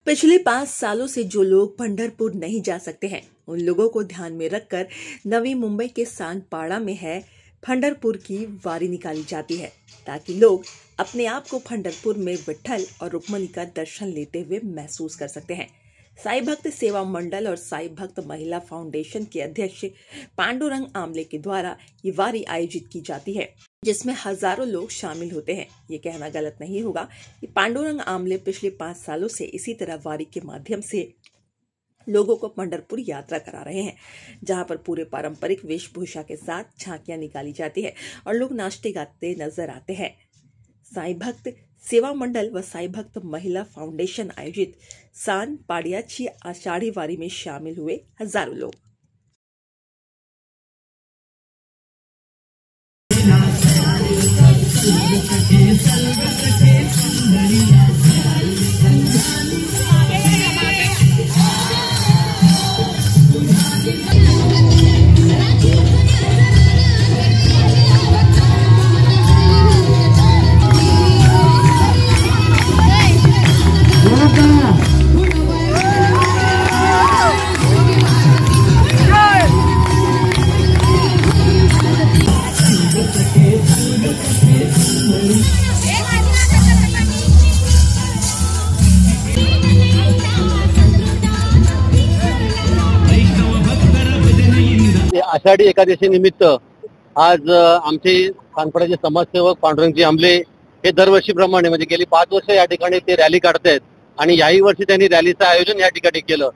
पिछले 5 सालों से जो लोग पंढरपुर नहीं जा सकते हैं, उन लोगों को ध्यान में रखकर नवी मुंबई के सानपाड़ा में है पंढरपुर की वारी निकाली जाती है, ताकि लोग अपने आप को पंढरपुर में विट्ठल और रुक्मणी का दर्शन लेते हुए महसूस कर सकते हैं। साईं भक्त सेवा मंडल और साईं भक्त महिला फाउंडेशन के अध्यक्ष पांडुरंग आमले के द्वारा ये वारी आयोजित की जाती है, जिसमें हजारों लोग शामिल होते हैं। ये कहना गलत नहीं होगा कि पांडुरंग आमले पिछले 5 सालों से इसी तरह वारी के माध्यम से लोगों को पंढरपुर यात्रा करा रहे हैं, जहां पर पूरे पारंपरिक वेशभूषा के साथ झांकियां निकाली जाती है और लोग नाचते गाते नजर आते हैं। साईं भक्त सेवा मंडल व साईं भक्त महिला फाउंडेशन आयोजित सान पाड़ियाची आषाढ़ी वारी में शामिल हुए हजारों लोग। आषाढी एकादशी निमित्त आज आमचे सानपाड्याचे समाजसेवक पांडुरंगजी आमले हे दरवर्षीप्रमाणे म्हणजे गेली 5 वर्ष या ठिकाणी ते रॅली काढतायत आणि याही वर्षी त्यांनी रॅलीचं आयोजन या ठिकाणी केलं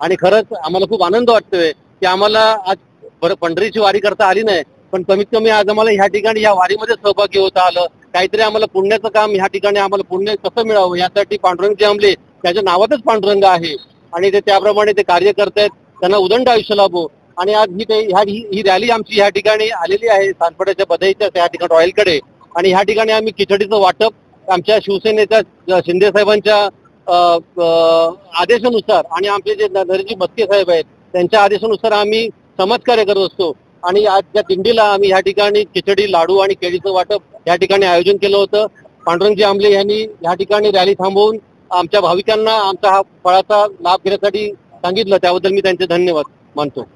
आणि खरंच आम्हाला खूप आनंद वाटतोय की आम्हाला आज पंढरीची वारी करता आली नाही, पण कमीत कमी आज आम्हाला ह्या ठिकाणी या वारीमध्ये सहभागी होता आलं। काहीतरी आम्हाला पुण्याचं काम ह्या ठिकाणी आम्हाला पुण्य कसं मिळावं यासाठी पांडुरंगजी आमले त्याच्या नावातच पांडुरंग आहे आणि ते त्याप्रमाणे ते कार्य करतायत। त्यांना उदंड आयुष्य लाभो। आणि आज ही रॅली आमची या ठिकाणी आलेली आहे सानपाड्याच्या बधाईच्या या ठिकाणी रॉयलकडे आणि ह्या ठिकाणी आम्ही खिचडीचं वाटप आमच्या शिवसेनेच्या शिंदे साहेबांच्या आदेशानुसार आणि आमचे जे नरेंद्रजी मस्के साहेब आहेत त्यांच्या आदेशानुसार आम्ही समाजकार्य करत असतो आणि आज त्या दिंडीला आम्ही या ठिकाणी खिचडी, लाडू आणि केळीचं वाटप या ठिकाणी आयोजन केलं होतं। पांडुरंगजी आमले यांनी या ठिकाणी रॅली थांबवून आमच्या भाविकांना आमचा हा फळाचा लाभ घेण्यासाठी सांगितलं, त्याबद्दल मी त्यांचे धन्यवाद मानतो।